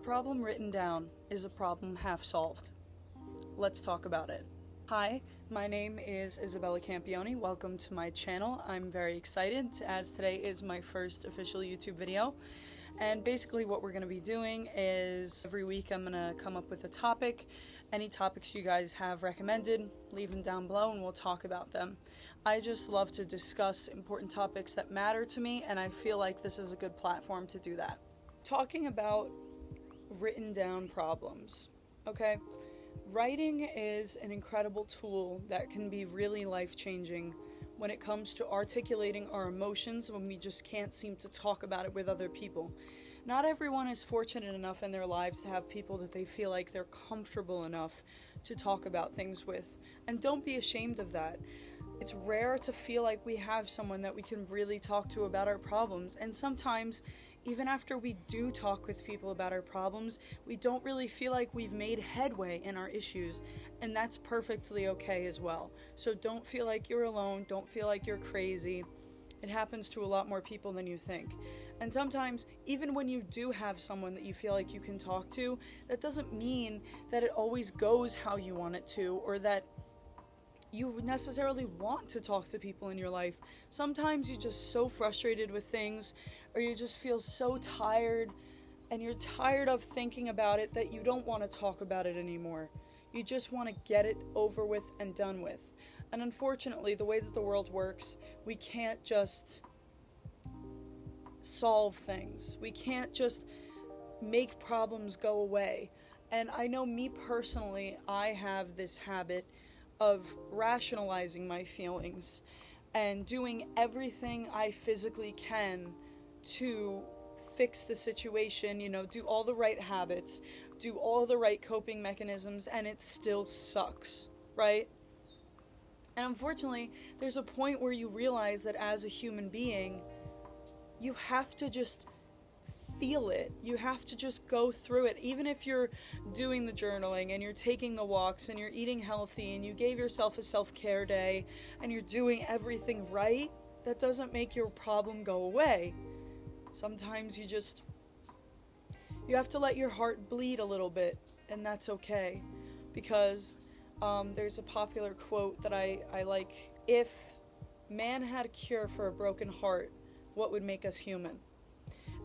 problem written down is a problem half solved. Let's talk about it. Hi, my name is Isabella Campione. Welcome to my channel. I'm very excited as today is my first official YouTube video. And basically what we're going to be doing is every week I'm going to come up with a topic. Any topics you guys have recommended, leave them down below and we'll talk about them. I just love to discuss important topics that matter to me, and I feel like this is a good platform to do that. Talking about written down problems, okay? Writing is an incredible tool that can be really life-changing when it comes to articulating our emotions when we just can't seem to talk about it with other people. Not everyone is fortunate enough in their lives to have people that they feel like they're comfortable enough to talk about things with. And don't be ashamed of that. It's rare to feel like we have someone that we can really talk to about our problems. And sometimes, even after we do talk with people about our problems, we don't really feel like we've made headway in our issues. And that's perfectly okay as well. So don't feel like you're alone. Don't feel like you're crazy. It happens to a lot more people than you think. And sometimes, even when you do have someone that you feel like you can talk to, that doesn't mean that it always goes how you want it to, or that you necessarily want to talk to people in your life. Sometimes you're just so frustrated with things, or you just feel so tired, and you're tired of thinking about it that you don't want to talk about it anymore. You just want to get it over with and done with. And unfortunately, the way that the world works, we can't just solve things. We can't just make problems go away. And I know me personally, I have this habit of rationalizing my feelings and doing everything I physically can to fix the situation, do all the right habits, do all the right coping mechanisms, and it still sucks, right? And unfortunately, there's a point where you realize that as a human being, you have to just feel it. You have to just go through it. Even if you're doing the journaling and you're taking the walks and you're eating healthy and you gave yourself a self-care day and you're doing everything right, that doesn't make your problem go away. Sometimes you have to let your heart bleed a little bit, and that's okay. Because there's a popular quote that I like: if man had a cure for a broken heart, what would make us human?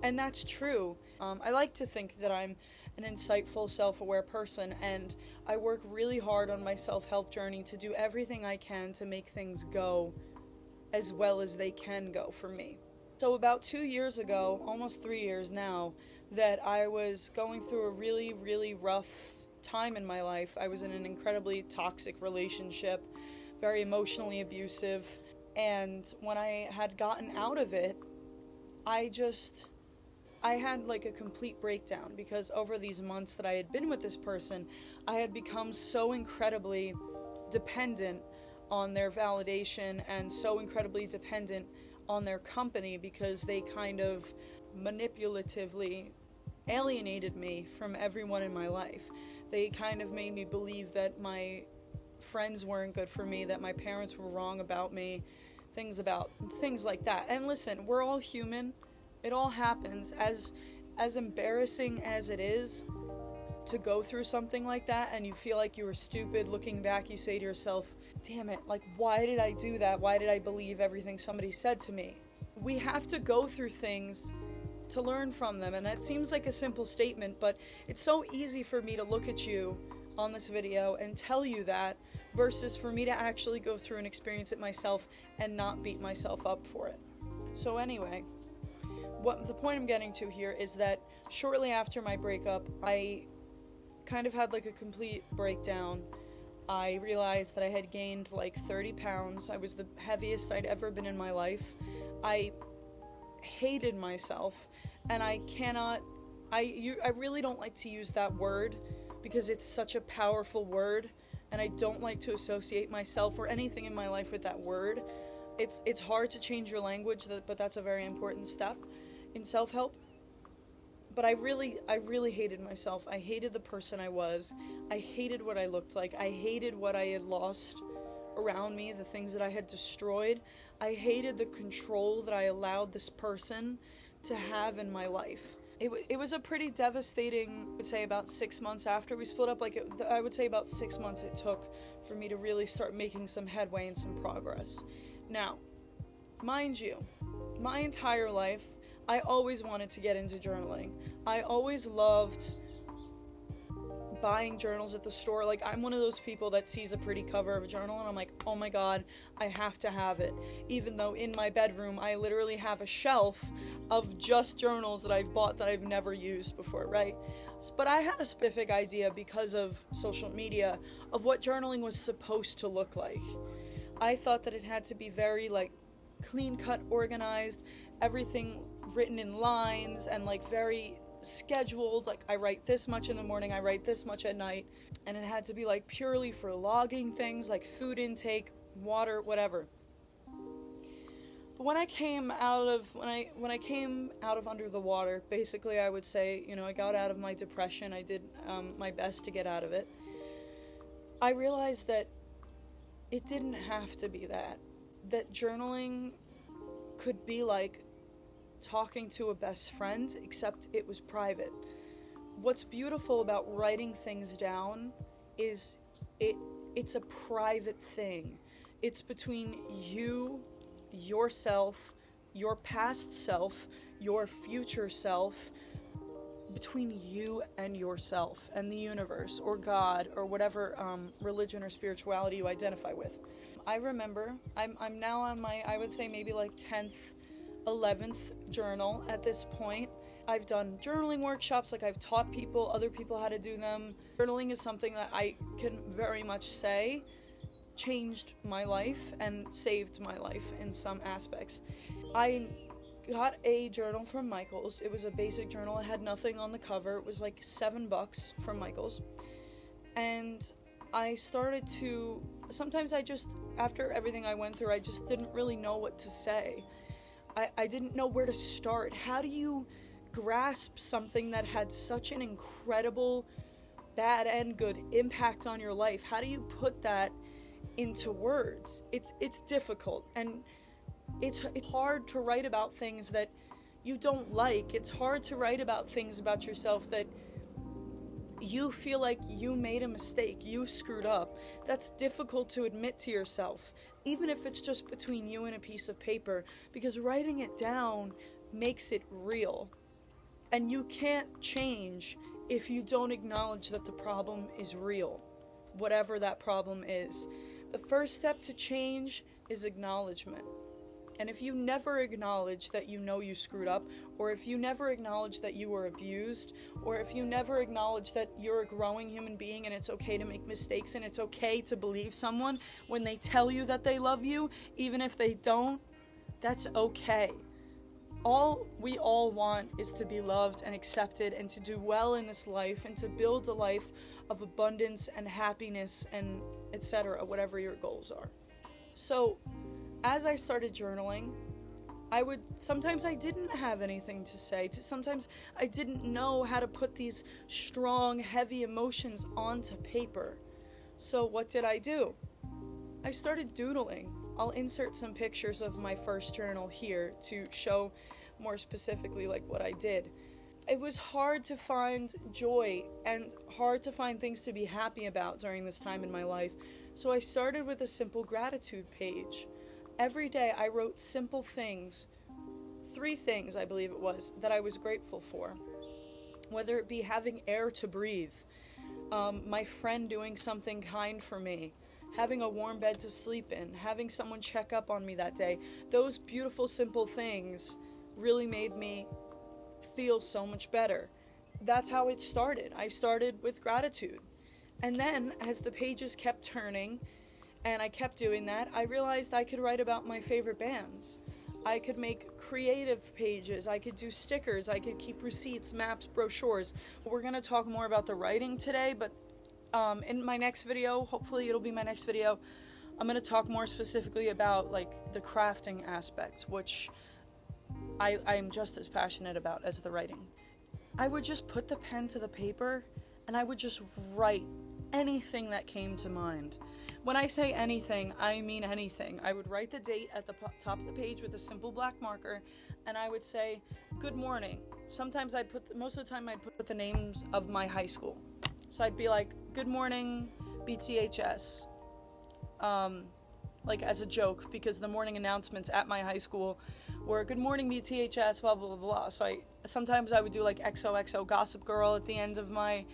And that's true. I like to think that I'm an insightful, self-aware person, and I work really hard on my self-help journey to do everything I can to make things go as well as they can go for me. So about 2 years ago, almost 3 years now, that I was going through a really, really rough time in my life. I was in an incredibly toxic relationship, very emotionally abusive, and when I had gotten out of it, I had like a complete breakdown, because over these months that I had been with this person, I had become so incredibly dependent on their validation and so incredibly dependent on their company, because they kind of manipulatively alienated me from everyone in my life. They kind of made me believe that my friends weren't good for me, that my parents were wrong about me, things like that. And listen, we're all human. It all happens. As embarrassing as it is to go through something like that, and you feel like you were stupid, looking back you say to yourself, damn it, like, why did I do that? Why did I believe everything somebody said to me? We have to go through things to learn from them, and that seems like a simple statement, but it's so easy for me to look at you on this video and tell you that, versus for me to actually go through and experience it myself and not beat myself up for it. So anyway, the point I'm getting to here is that shortly after my breakup, I kind of had like a complete breakdown. I realized that I had gained like 30 pounds. I was the heaviest I'd ever been in my life. I hated myself, and I really don't like to use that word because it's such a powerful word, and I don't like to associate myself or anything in my life with that word. It's hard to change your language, but that's a very important step in self-help. But I really hated myself. I hated the person I was. I hated what I looked like. I hated what I had lost around me, the things that I had destroyed. I hated the control that I allowed this person to have in my life. It was a pretty devastating, I would say, about 6 months after we split up. I would say about 6 months it took for me to really start making some headway and some progress. Now, mind you, my entire life, I always wanted to get into journaling. I always loved buying journals at the store. Like, I'm one of those people that sees a pretty cover of a journal and I'm like, oh my god, I have to have it. Even though in my bedroom I literally have a shelf of just journals that I've bought that I've never used before, right? But I had a specific idea because of social media of what journaling was supposed to look like. I thought that it had to be very like clean cut, organized, everything written in lines and like very scheduled, like I write this much in the morning, I write this much at night, and it had to be like purely for logging things like food intake, water, whatever. But when I came out of Under the Water, basically I would say, I got out of my depression. I did my best to get out of it. I realized that it didn't have to be that journaling could be like talking to a best friend, except it was private. What's beautiful about writing things down is it's a private thing. It's between you, yourself, your past self, your future self, between you and yourself and the universe or God or whatever religion or spirituality you identify with. I remember I'm now on my, I would say maybe like 10th 11th journal at this point. I've done journaling workshops, like I've taught other people how to do them. Journaling is something that I can very much say changed my life and saved my life in some aspects. I got a journal from Michaels. It was a basic journal. It had nothing on the cover. It was like $7 from Michaels. And I started to, sometimes after everything I went through, I just didn't really know what to say. I didn't know where to start. How do you grasp something that had such an incredible, bad and good impact on your life? How do you put that into words? It's difficult, and it's hard to write about things that you don't like. It's hard to write about things about yourself that you feel like you made a mistake, you screwed up. That's difficult to admit to yourself, even if it's just between you and a piece of paper, because writing it down makes it real. And you can't change if you don't acknowledge that the problem is real, whatever that problem is. The first step to change is acknowledgement. And if you never acknowledge that you know you screwed up, or if you never acknowledge that you were abused, or if you never acknowledge that you're a growing human being and it's okay to make mistakes and it's okay to believe someone when they tell you that they love you, even if they don't, that's okay. All we all want is to be loved and accepted and to do well in this life and to build a life of abundance and happiness and etc., whatever your goals are. So, as I started journaling, sometimes I didn't have anything to say. Sometimes I didn't know how to put these strong, heavy emotions onto paper. So what did I do? I started doodling. I'll insert some pictures of my first journal here to show more specifically like what I did. It was hard to find joy and hard to find things to be happy about during this time in my life. So I started with a simple gratitude page. Every day I wrote simple things, 3 things I believe it was, that I was grateful for. Whether it be having air to breathe, my friend doing something kind for me, having a warm bed to sleep in, having someone check up on me that day. Those beautiful, simple things really made me feel so much better. That's how it started. I started with gratitude. And then, as the pages kept turning, and I kept doing that, I realized I could write about my favorite bands. I could make creative pages, I could do stickers, I could keep receipts, maps, brochures. We're going to talk more about the writing today, but in my next video, hopefully it'll be my next video, I'm going to talk more specifically about like the crafting aspects, which I'm just as passionate about as the writing. I would just put the pen to the paper and I would just write anything that came to mind. When I say anything, I mean anything. I would write the date at the top of the page with a simple black marker, and I would say, "Good morning. sometimes most of the time I'd put the names of my high school. So I'd be like, good morning, BTHS. Like as a joke, because the morning announcements at my high school were good morning BTHS, blah, blah, blah, blah. So sometimes I would do like XOXO Gossip Girl at the end of my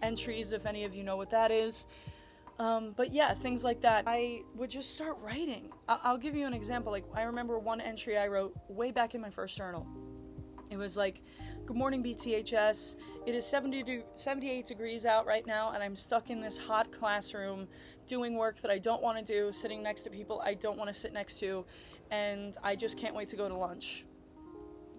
entries, if any of you know what that is. But yeah, things like that. I would just start writing. I'll give you an example. Like, I remember one entry I wrote way back in my first journal. It was like, good morning BTHS. It is 78 degrees out right now, and I'm stuck in this hot classroom doing work that I don't want to do, sitting next to people I don't want to sit next to, and I just can't wait to go to lunch.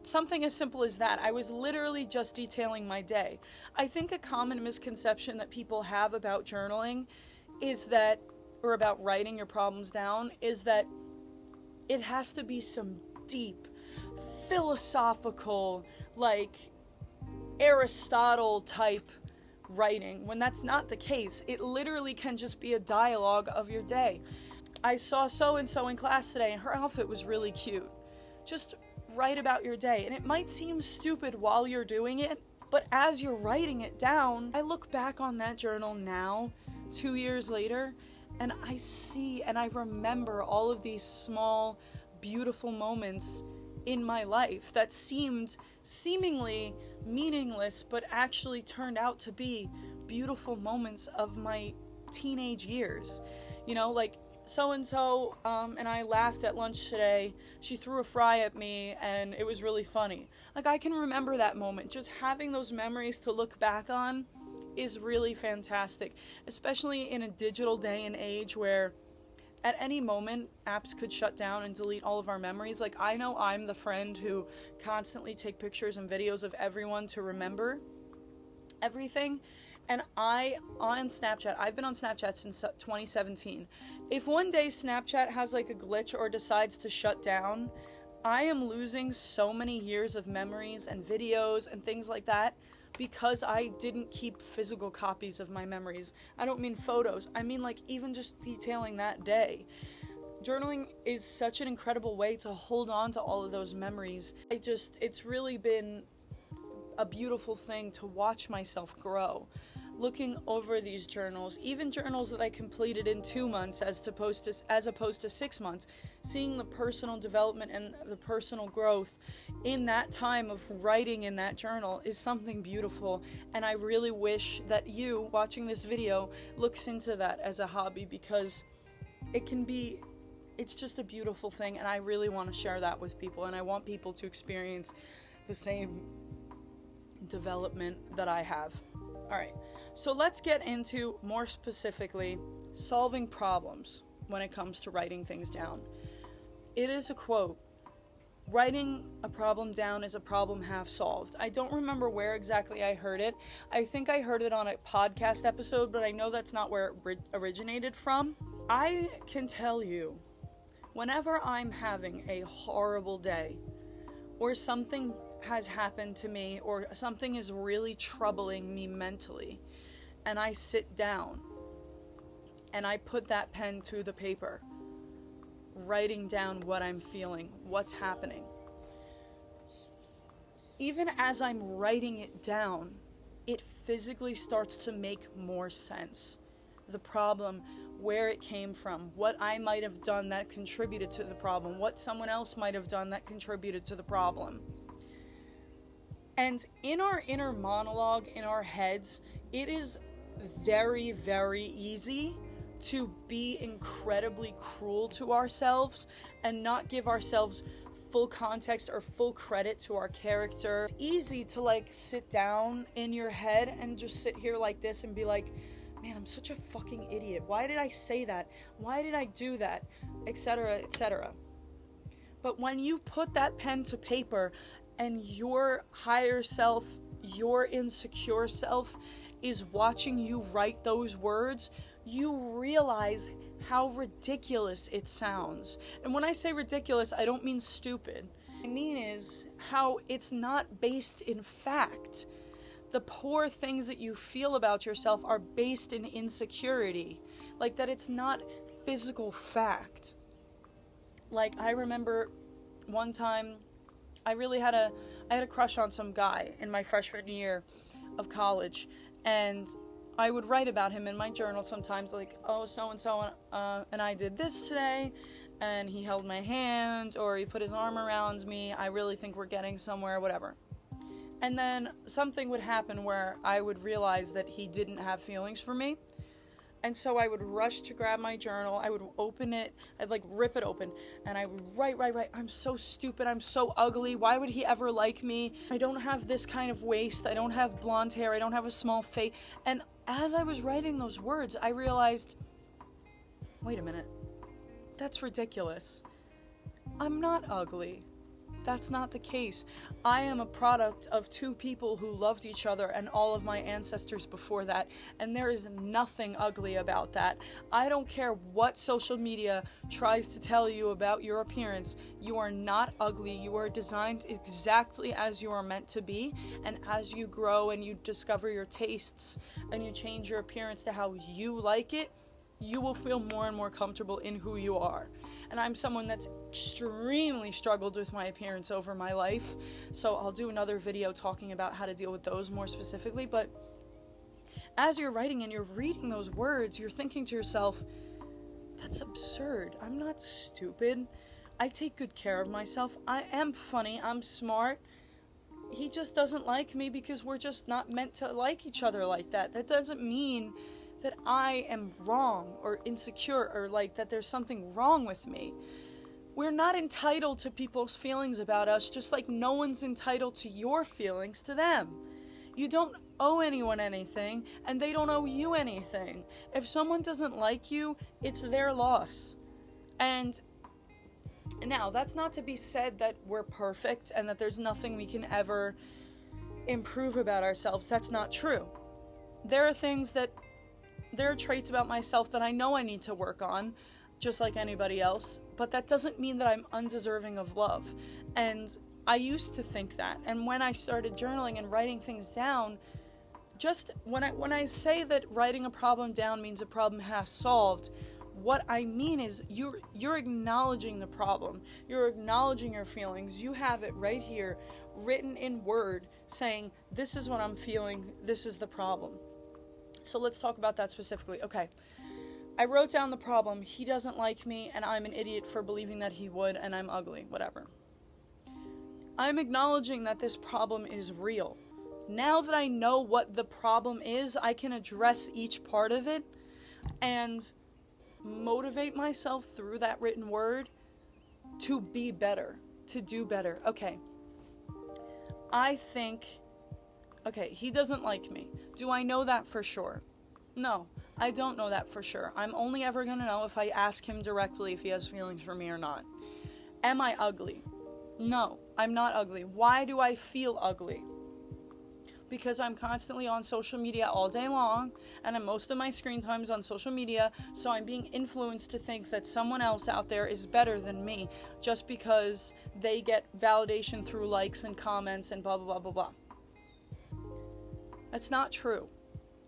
Something as simple as that. I was literally just detailing my day. I think a common misconception that people have about journaling is that, or about writing your problems down, is that it has to be some deep, philosophical, like Aristotle type writing, when that's not the case. It literally can just be a dialogue of your day. I saw so-and-so in class today and her outfit was really cute. Just write about your day. And it might seem stupid while you're doing it, but as you're writing it down, I look back on that journal now, 2 years later, and I see and I remember all of these small, beautiful moments in my life that seemed seemingly meaningless, but actually turned out to be beautiful moments of my teenage years. You know, like so-and-so and I laughed at lunch today. She threw a fry at me and it was really funny. Like, I can remember that moment. Just having those memories to look back on is really fantastic, especially in a digital day and age where at any moment, apps could shut down and delete all of our memories. Like, I know I'm the friend who constantly take pictures and videos of everyone to remember everything. And on Snapchat, I've been on Snapchat since 2017. If one day Snapchat has like a glitch or decides to shut down, I am losing so many years of memories and videos and things like that, because I didn't keep physical copies of my memories. I don't mean photos. I mean like even just detailing that day. Journaling is such an incredible way to hold on to all of those memories. It's really been a beautiful thing to watch myself grow. Looking over these journals, even journals that I completed in 2 months as opposed to 6 months, seeing the personal development and the personal growth in that time of writing in that journal is something beautiful. And I really wish that you watching this video looks into that as a hobby, because it's just a beautiful thing, and I really want to share that with people, and I want people to experience the same development that I have. Alright, so let's get into, more specifically, solving problems when it comes to writing things down. It is a quote: writing a problem down is a problem half solved. I don't remember where exactly I heard it. I think I heard it on a podcast episode, but I know that's not where it originated from. I can tell you, whenever I'm having a horrible day, or something has happened to me, or something is really troubling me mentally, and I sit down and I put that pen to the paper, writing down what I'm feeling, what's happening. Even as I'm writing it down, it physically starts to make more sense. The problem, where it came from, what I might have done that contributed to the problem, what someone else might have done that contributed to the problem. And in our inner monologue, in our heads, it is very, very easy to be incredibly cruel to ourselves and not give ourselves full context or full credit to our character. It's easy to like sit down in your head and just sit here like this and be like, man, I'm such a fucking idiot. Why did I say that? Why did I do that? Etc., etc. But when you put that pen to paper and your higher self, your insecure self, is watching you write those words, you realize how ridiculous it sounds. And when I say ridiculous, I don't mean stupid. What I mean is how it's not based in fact. The poor things that you feel about yourself are based in insecurity. Like that it's not physical fact. Like, I remember one time I really had a I had a crush on some guy in my freshman year of college, and I would write about him in my journal sometimes, like, oh, so-and-so, and I did this today, and he held my hand, or he put his arm around me, I really think we're getting somewhere, whatever. And then something would happen where I would realize that he didn't have feelings for me. And so I would rush to grab my journal, I would open it, I'd like rip it open, and I would write, I'm so stupid, I'm so ugly, why would he ever like me? I don't have this kind of waist, I don't have blonde hair, I don't have a small face. And as I was writing those words, I realized, wait a minute, that's ridiculous. I'm not ugly. That's not the case. I am a product of two people who loved each other and all of my ancestors before that, and there is nothing ugly about that. I don't care what social media tries to tell you about your appearance. You are not ugly. You are designed exactly as you are meant to be, and as you grow and you discover your tastes and you change your appearance to how you like it, you will feel more and more comfortable in who you are. And I'm someone that's extremely struggled with my appearance over my life, so I'll do another video talking about how to deal with those more specifically. But as you're writing and you're reading those words, you're thinking to yourself, that's absurd. I'm not stupid. I take good care of myself. I am funny. I'm smart. He just doesn't like me because we're just not meant to like each other like that. That doesn't mean that I am wrong or insecure or like that there's something wrong with me. We're not entitled to people's feelings about us, just like no one's entitled to your feelings to them. You don't owe anyone anything, and they don't owe you anything. If someone doesn't like you, it's their loss. And now, that's not to be said that we're perfect and that there's nothing we can ever improve about ourselves. That's not true. There are traits about myself that I know I need to work on, just like anybody else, but that doesn't mean that I'm undeserving of love. And I used to think that. And when I started journaling and writing things down, just when I say that writing a problem down means a problem half solved, what I mean is you're acknowledging the problem. You're acknowledging your feelings. You have it right here, written in word, saying, this is what I'm feeling, this is the problem. So let's talk about that specifically. Okay, I wrote down the problem. He doesn't like me, and I'm an idiot for believing that he would, and I'm ugly, whatever. I'm acknowledging that this problem is real. Now that I know what the problem is, I can address each part of it and motivate myself through that written word to be better, to do better. Okay, I think, okay, he doesn't like me. Do I know that for sure? No, I don't know that for sure. I'm only ever going to know if I ask him directly if he has feelings for me or not. Am I ugly? No, I'm not ugly. Why do I feel ugly? Because I'm constantly on social media all day long, and most of my screen time is on social media, so I'm being influenced to think that someone else out there is better than me just because they get validation through likes and comments and blah, blah, blah, blah, blah. That's not true.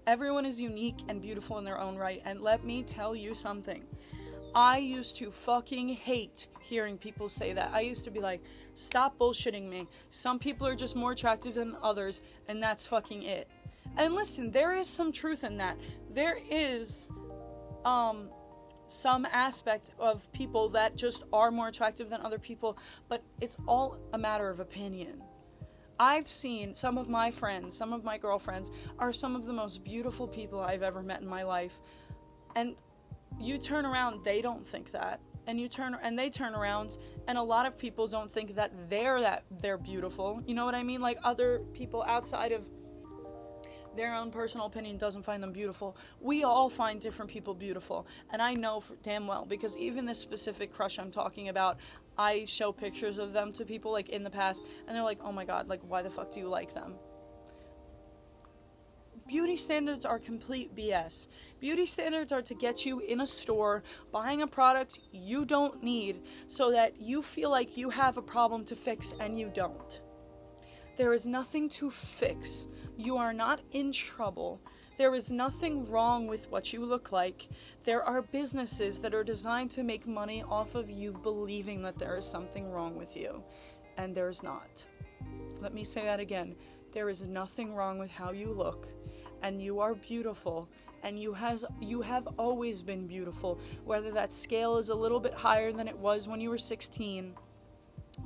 Everyone is unique and beautiful in their own right, and let me tell you something. I used to fucking hate hearing people say that. I used to be like, stop bullshitting me. Some people are just more attractive than others, and that's fucking it. And listen, there is some truth in that. There is some aspect of people that just are more attractive than other people, but it's all a matter of opinion. I've seen some of my friends, some of my girlfriends are some of the most beautiful people I've ever met in my life. And you turn around, they don't think that. And they turn around, and a lot of people don't think that they're beautiful. You know what I mean? Like, other people outside of their own personal opinion doesn't find them beautiful. We all find different people beautiful. And I know damn well, because even this specific crush I'm talking about, I show pictures of them to people, like, in the past, and they're like, oh my god, like, why the fuck do you like them? Beauty standards are complete BS. Beauty standards are to get you in a store buying a product you don't need so that you feel like you have a problem to fix and you don't. There is nothing to fix. You are not in trouble. There is nothing wrong with what you look like. There are businesses that are designed to make money off of you believing that there is something wrong with you, and there's not. Let me say that again. There is nothing wrong with how you look, and you are beautiful, and you have always been beautiful, whether that scale is a little bit higher than it was when you were 16,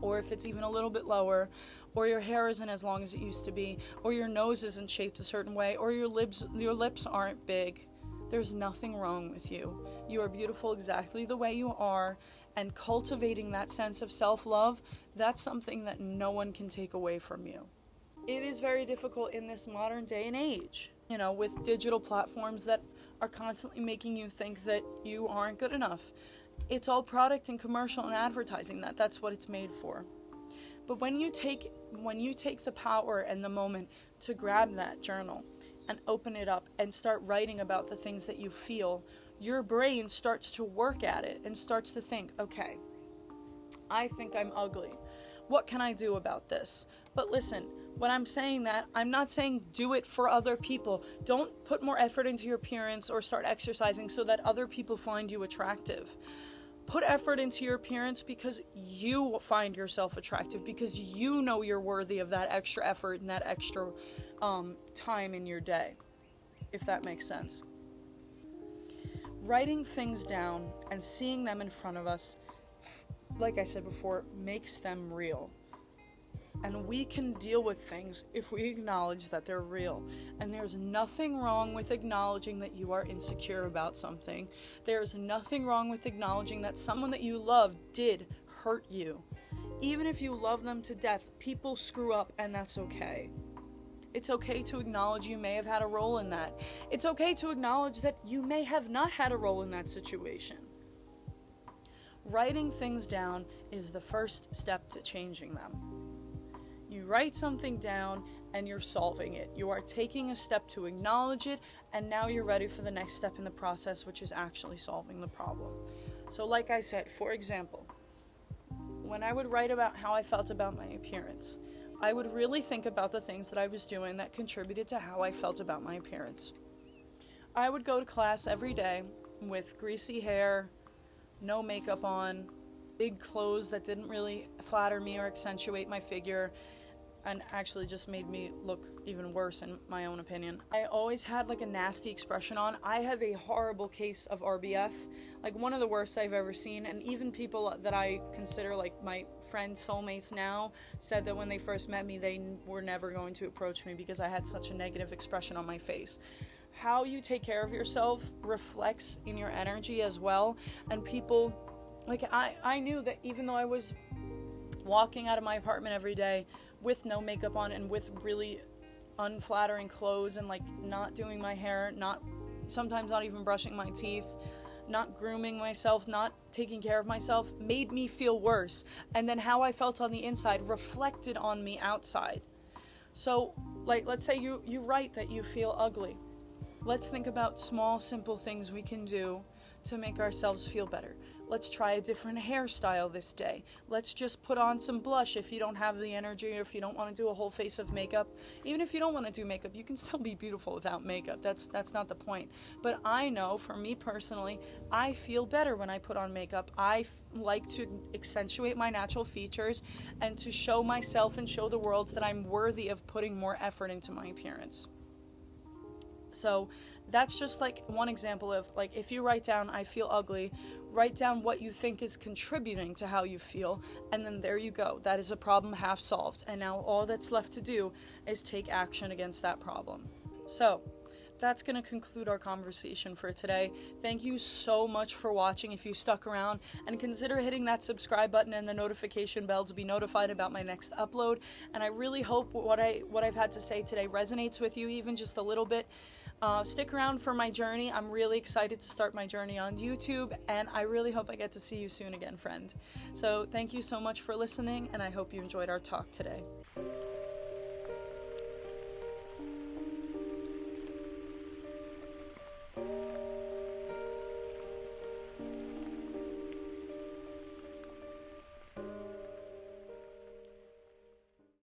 or if it's even a little bit lower, or your hair isn't as long as it used to be, or your nose isn't shaped a certain way, or your lips aren't big. There's nothing wrong with you. You are beautiful exactly the way you are, and cultivating that sense of self-love, that's something that no one can take away from you. It is very difficult in this modern day and age, with digital platforms that are constantly making you think that you aren't good enough. It's all product and commercial and advertising that's what it's made for. But when you take the power and the moment to grab that journal and open it up and start writing about the things that you feel, your brain starts to work at it and starts to think, okay, I think I'm ugly. What can I do about this? But listen, when I'm saying that, I'm not saying do it for other people. Don't put more effort into your appearance or start exercising so that other people find you attractive. Put effort into your appearance because you find yourself attractive, because you know you're worthy of that extra effort and that extra time in your day, if that makes sense. Writing things down and seeing them in front of us, like I said before, makes them real. And we can deal with things if we acknowledge that they're real. And there's nothing wrong with acknowledging that you are insecure about something. There's nothing wrong with acknowledging that someone that you love did hurt you. Even if you love them to death, people screw up, and that's okay. It's okay to acknowledge you may have had a role in that. It's okay to acknowledge that you may have not had a role in that situation. Writing things down is the first step to changing them. You write something down and you're solving it. You are taking a step to acknowledge it, and now you're ready for the next step in the process, which is actually solving the problem. So like I said, for example, when I would write about how I felt about my appearance, I would really think about the things that I was doing that contributed to how I felt about my appearance. I would go to class every day with greasy hair, no makeup on, big clothes that didn't really flatter me or accentuate my figure, and actually just made me look even worse in my own opinion. I always had like a nasty expression on. I have a horrible case of RBF, like one of the worst I've ever seen, and even people that I consider like my friends, soulmates now, said that when they first met me, they were never going to approach me because I had such a negative expression on my face. How you take care of yourself reflects in your energy as well, and people, like I knew that even though I was walking out of my apartment every day with no makeup on and with really unflattering clothes and like not doing my hair, sometimes not even brushing my teeth, not grooming myself, not taking care of myself, made me feel worse. And then how I felt on the inside reflected on me outside. So like, let's say you write that you feel ugly. Let's think about small, simple things we can do to make ourselves feel better. Let's try a different hairstyle this day. Let's just put on some blush if you don't have the energy, or if you don't want to do a whole face of makeup. Even if you don't want to do makeup, you can still be beautiful without makeup. That's not the point. But I know, for me personally, I feel better when I put on makeup. I like to accentuate my natural features and to show myself and show the world that I'm worthy of putting more effort into my appearance. So that's just like one example of, like, if you write down I feel ugly, write down what you think is contributing to how you feel, and then there you go. That is a problem half solved, and now all that's left to do is take action against that problem. So that's going to conclude our conversation for today. Thank you so much for watching if you stuck around, and consider hitting that subscribe button and the notification bell to be notified about my next upload. And I really hope what I've had to say today resonates with you even just a little bit. Stick around for my journey. I'm really excited to start my journey on YouTube, and I really hope I get to see you soon again, friend. So thank you so much for listening, and I hope you enjoyed our talk today.